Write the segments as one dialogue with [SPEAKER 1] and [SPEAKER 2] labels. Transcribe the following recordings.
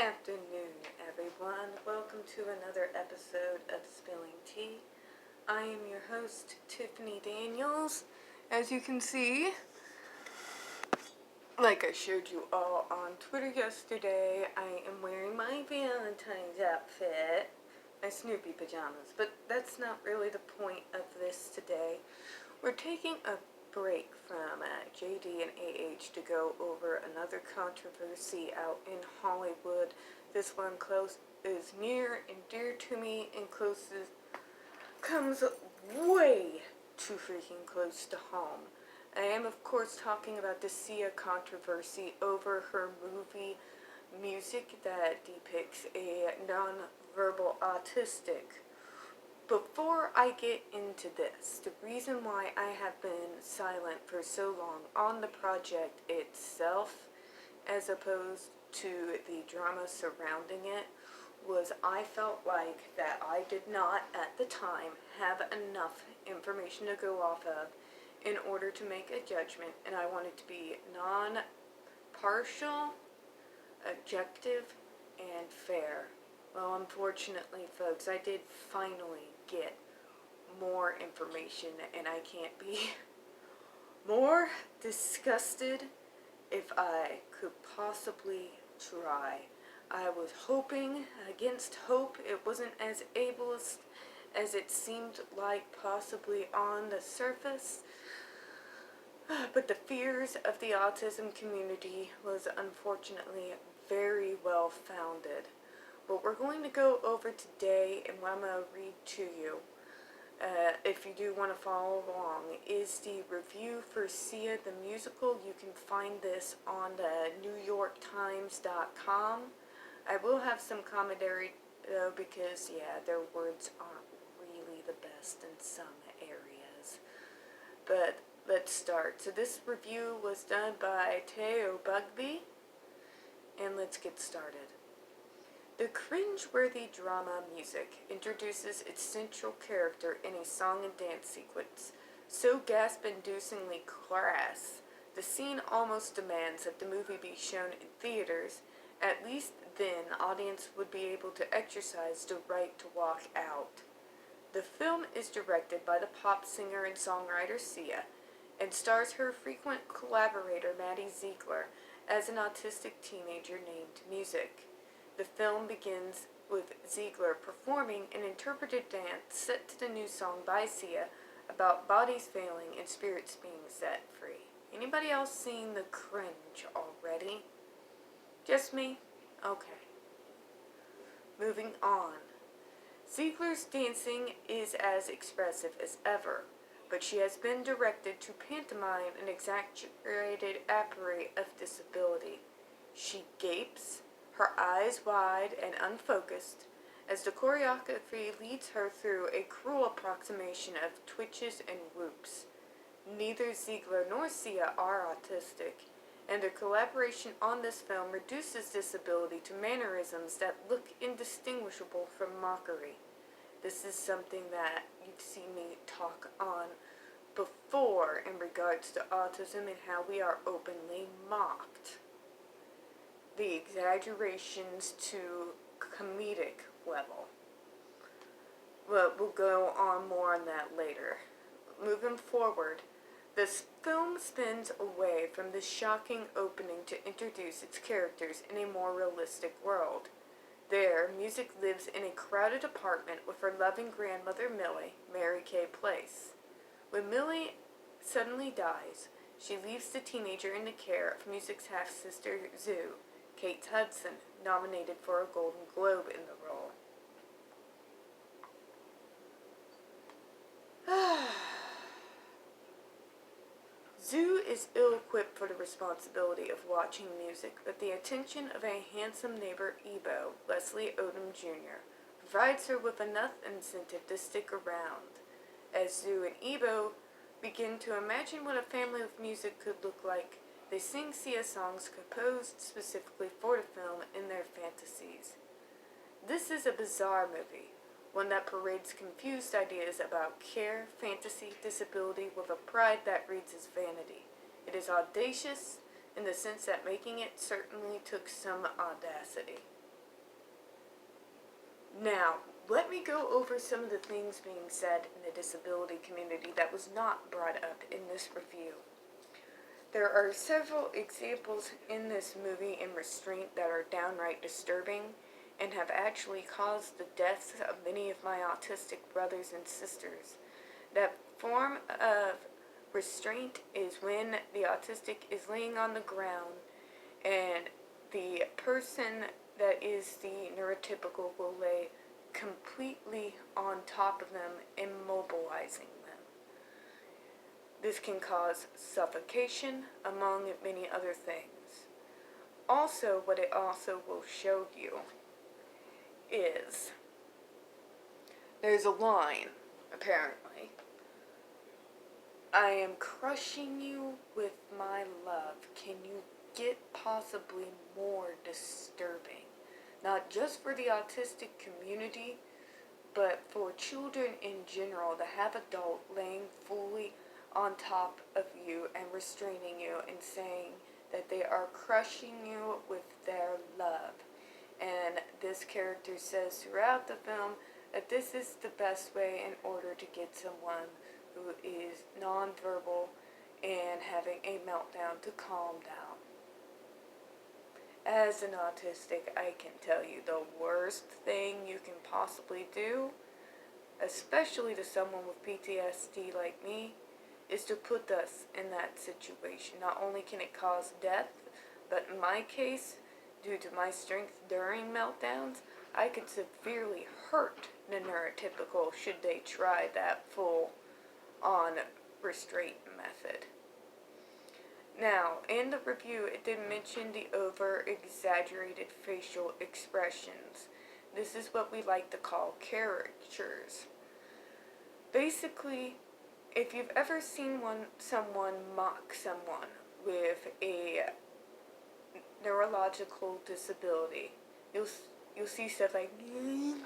[SPEAKER 1] afternoon, everyone. Welcome to another episode of Spilling Tea. I am your host, Tiffany Daniels. As you can see, like I showed you all on Twitter yesterday, I am wearing my Valentine's outfit, my Snoopy pajamas, but that's not really the point of this today. We're taking a break from JD and AH to go over another controversy out in Hollywood. This one is near and dear to me and comes way too freaking close to home. I am, of course, talking about the Sia controversy over her movie music that depicts a non-verbal autistic. Before I get into this, the reason why I have been silent for so long on the project itself, as opposed to the drama surrounding it, was I felt like that I did not, at the time, have enough information to go off of in order to make a judgment, and I wanted to be non-partial, objective, and fair. Well, unfortunately, folks, I did finally get more information, and I can't be more disgusted if I could possibly try. I was hoping against hope. It wasn't as ableist as it seemed like possibly on the surface, but the fears of the autism community was unfortunately very well founded. What we're going to go over today, and what I'm going to read to you, if you do want to follow along, is the review for Sia the Musical. You can find this on the NewYorkTimes.com. I will have some commentary, though, because, their words aren't really the best in some areas. But let's start. So this review was done by Teo Bugby, and let's get started. The cringe-worthy drama music introduces its central character in a song and dance sequence so gasp-inducingly crass, the scene almost demands that the movie be shown in theaters. At least then, audience would be able to exercise the right to walk out. The film is directed by the pop singer and songwriter Sia, and stars her frequent collaborator Maddie Ziegler as an autistic teenager named Music. The film begins with Ziegler performing an interpreted dance set to the new song by Sia about bodies failing and spirits being set free. Anybody else seen the cringe already? Just me? Okay. Moving on. Ziegler's dancing is as expressive as ever, but she has been directed to pantomime an exaggerated appareil of disability. She gapes, her eyes wide and unfocused, as the choreography leads her through a cruel approximation of twitches and whoops. Neither Ziegler nor Sia are autistic, and their collaboration on this film reduces this ability to mannerisms that look indistinguishable from mockery. This is something that you've seen me talk on before in regards to autism and how we are openly mocked. The exaggerations to comedic level. But we'll go on more on that later. Moving forward, this film spins away from the shocking opening to introduce its characters in a more realistic world. There, Music lives in a crowded apartment with her loving grandmother Millie, Mary Kay Place. When Millie suddenly dies, she leaves the teenager in the care of Music's half-sister Zoo, Kate Hudson, nominated for a Golden Globe in the role. Zoo is ill-equipped for the responsibility of watching Music, but the attention of a handsome neighbor, Ebo, Leslie Odom Jr., provides her with enough incentive to stick around. As Zoo and Ebo begin to imagine what a family with Music could look like, they sing Sia songs composed specifically for the film in their fantasies. This is a bizarre movie, one that parades confused ideas about care, fantasy, disability with a pride that reads as vanity. It is audacious in the sense that making it certainly took some audacity. Now, let me go over some of the things being said in the disability community that was not brought up in this review. There are several examples in this movie in Restraint that are downright disturbing and have actually caused the deaths of many of my autistic brothers and sisters. That form of restraint is when the autistic is laying on the ground and the person that is the neurotypical will lay completely on top of them, immobilizing them. This can cause suffocation, among many other things. Also, what it also will show you is there's a line, apparently. I am crushing you with my love. Can you get possibly more disturbing? Not just for the autistic community, but for children in general, to have adult laying fully on top of you and restraining you and saying that they are crushing you with their love. And this character says throughout the film that this is the best way in order to get someone who is nonverbal and having a meltdown to calm down. As an autistic, I can tell you the worst thing you can possibly do, especially to someone with PTSD like me, is to put us in that situation. Not only can it cause death, but in my case, due to my strength during meltdowns, I could severely hurt the neurotypical should they try that full-on restraint method. Now, in the review, it did mention the over-exaggerated facial expressions. This is what we like to call caricatures. Basically, if you've ever seen someone mock someone with a neurological disability, you'll see stuff like you've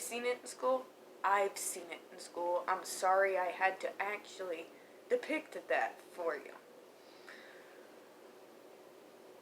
[SPEAKER 1] seen it in school. I've seen it in school. I'm sorry I had to actually depict that for you.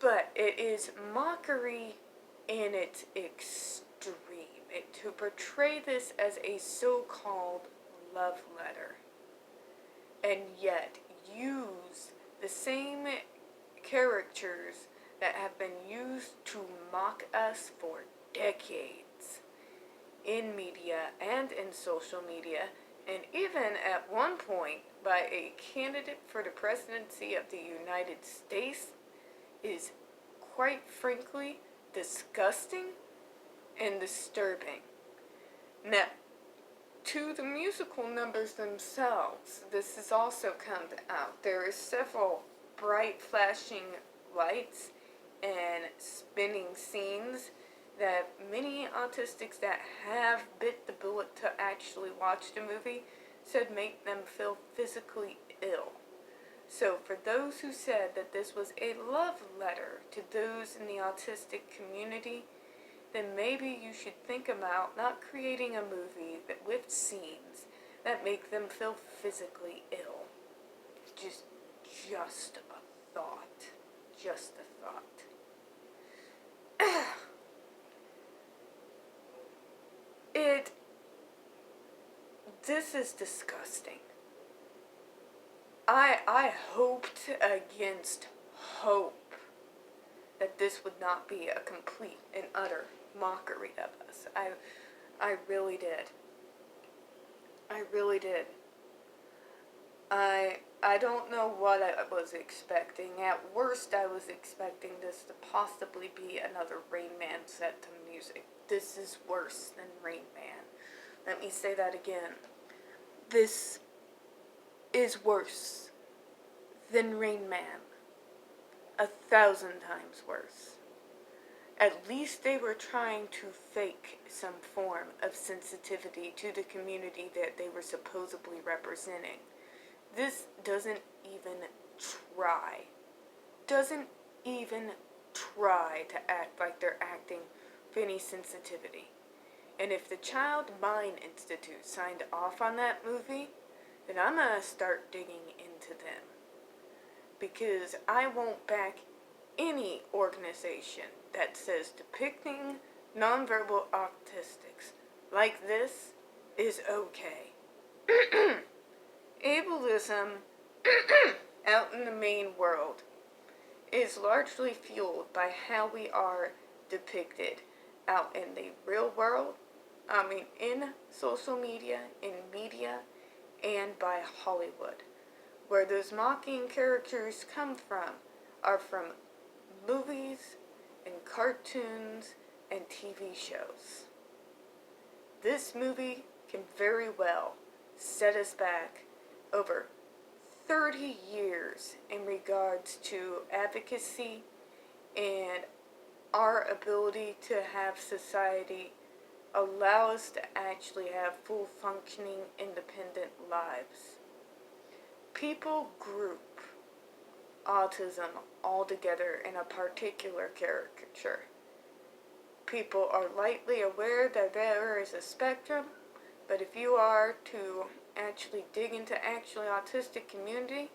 [SPEAKER 1] But it is mockery in its extreme. To portray this as a so-called love letter, and yet use the same characters that have been used to mock us for decades in media and in social media, and even at one point by a candidate for the presidency of the United States, is quite frankly disgusting and disturbing. Now, to the musical numbers themselves, this has also come out. There are several bright flashing lights and spinning scenes that many autistics that have bit the bullet to actually watch the movie said make them feel physically ill. So for those who said that this was a love letter to those in the autistic community, then maybe you should think about not creating a movie with scenes that make them feel physically ill. Just a thought. Just a thought. This is disgusting. I hoped against hope that this would not be a complete and utter mockery of us. I really did. I really did. I don't know what I was expecting. At worst, I was expecting this to possibly be another Rain Man set to music. This is worse than Rain Man. Let me say that again. This is worse than Rain Man. 1,000 times worse. At least they were trying to fake some form of sensitivity to the community that they were supposedly representing. This doesn't even try. Doesn't even try to act like they're acting with any sensitivity. And if the Child Mind Institute signed off on that movie, then I'm gonna start digging into them. Because I won't back any organization that says depicting nonverbal autistics like this is okay. Ableism out in the main world is largely fueled by how we are depicted out in the real world, in social media, in media, and by Hollywood. Where those mocking characters come from are from movies and cartoons and TV shows. This movie can very well set us back over 30 years in regards to advocacy and our ability to have society allow us to actually have full functioning independent lives. People group autism all together in a particular caricature. People are lightly aware that there is a spectrum, but if you are to actually dig into actually autistic community,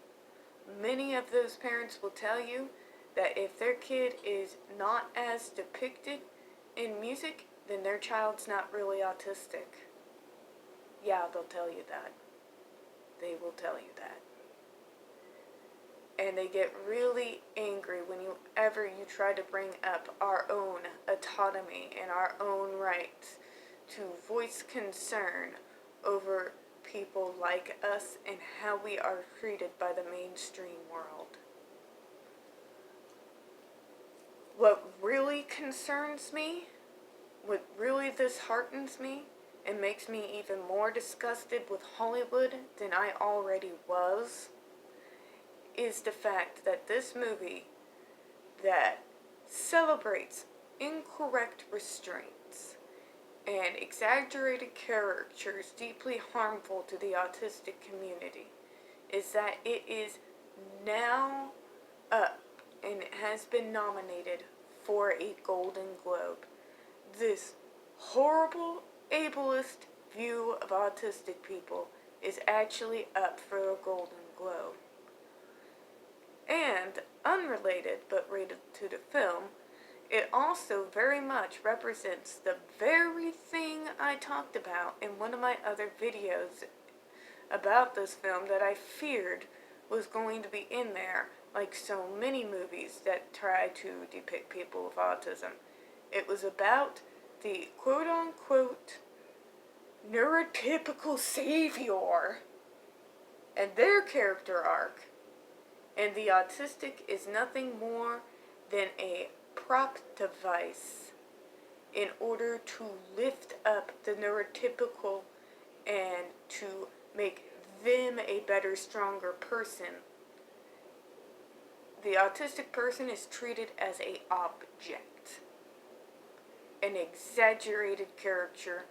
[SPEAKER 1] many of those parents will tell you that if their kid is not as depicted in music, then their child's not really autistic. Yeah, they'll tell you that. They will tell you that. And they get really angry whenever you try to bring up our own autonomy and our own rights to voice concern over people like us and how we are treated by the mainstream world. What really concerns me, what really disheartens me, and makes me even more disgusted with Hollywood than I already was, is the fact that this movie that celebrates incorrect restraints and exaggerated characters deeply harmful to the autistic community is that it is now up and has been nominated for a Golden Globe. This horrible, ableist view of autistic people is actually up for a Golden Globe. And, unrelated but related to the film, it also very much represents the very thing I talked about in one of my other videos about this film that I feared was going to be in there, like so many movies that try to depict people with autism. It was about the quote-unquote neurotypical savior and their character arc. And the autistic is nothing more than a prop device in order to lift up the neurotypical and to make them a better, stronger person. The autistic person is treated as an object, an exaggerated caricature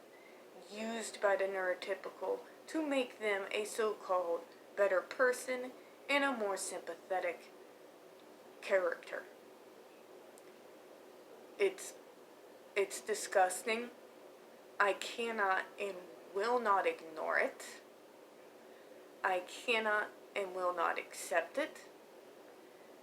[SPEAKER 1] used by the neurotypical to make them a so-called better person and a more sympathetic character. It's disgusting. I cannot and will not ignore it. I cannot and will not accept it.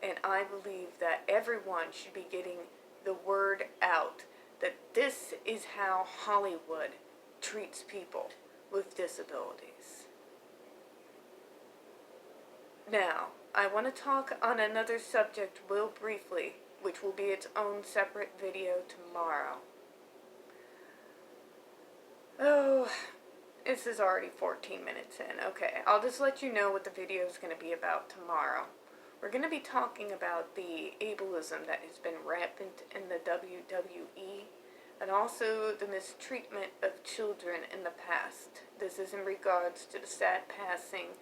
[SPEAKER 1] And I believe that everyone should be getting the word out that this is how Hollywood treats people with disabilities. Now, I want to talk on another subject real briefly, which will be its own separate video tomorrow. Oh, this is already 14 minutes in. Okay, I'll just let you know what the video is going to be about tomorrow. We're going to be talking about the ableism that has been rampant in the WWE and also the mistreatment of children in the past. This is in regards to the sad passing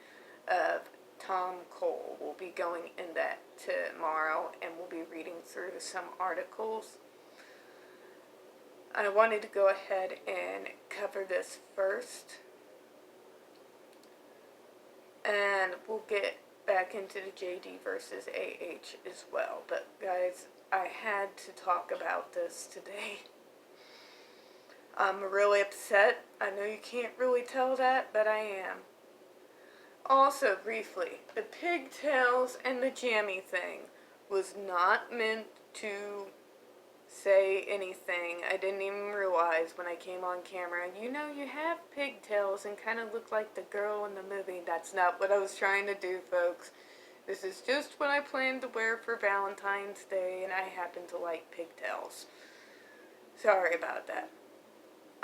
[SPEAKER 1] of Tom Cole. We'll be going in that tomorrow and we'll be reading through some articles. I wanted to go ahead and cover this first, and we'll get back into the JD versus AH as well. But guys, I had to talk about this today. I'm really upset. I know you can't really tell that, but I am. Also, briefly, the pigtails and the jammy thing was not meant to say anything. I didn't even realize when I came on camera, you know, you have pigtails and kind of look like the girl in the movie. That's not what I was trying to do, folks. This is just what I planned to wear for Valentine's Day, and I happen to like pigtails. Sorry about that.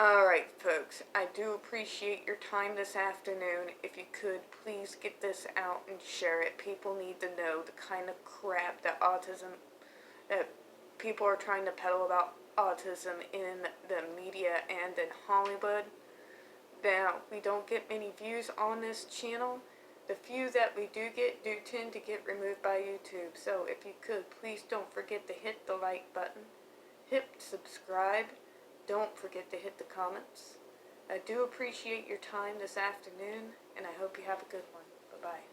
[SPEAKER 1] Alright, folks, I do appreciate your time this afternoon. If you could, please get this out and share it. People need to know the kind of crap that people are trying to peddle about autism in the media and in Hollywood. Now, we don't get many views on this channel. The few that we do tend to get removed by YouTube. So if you could, please don't forget to hit the like button. Hit subscribe. Don't forget to hit the comments. I do appreciate your time this afternoon, and I hope you have a good one. Bye-bye.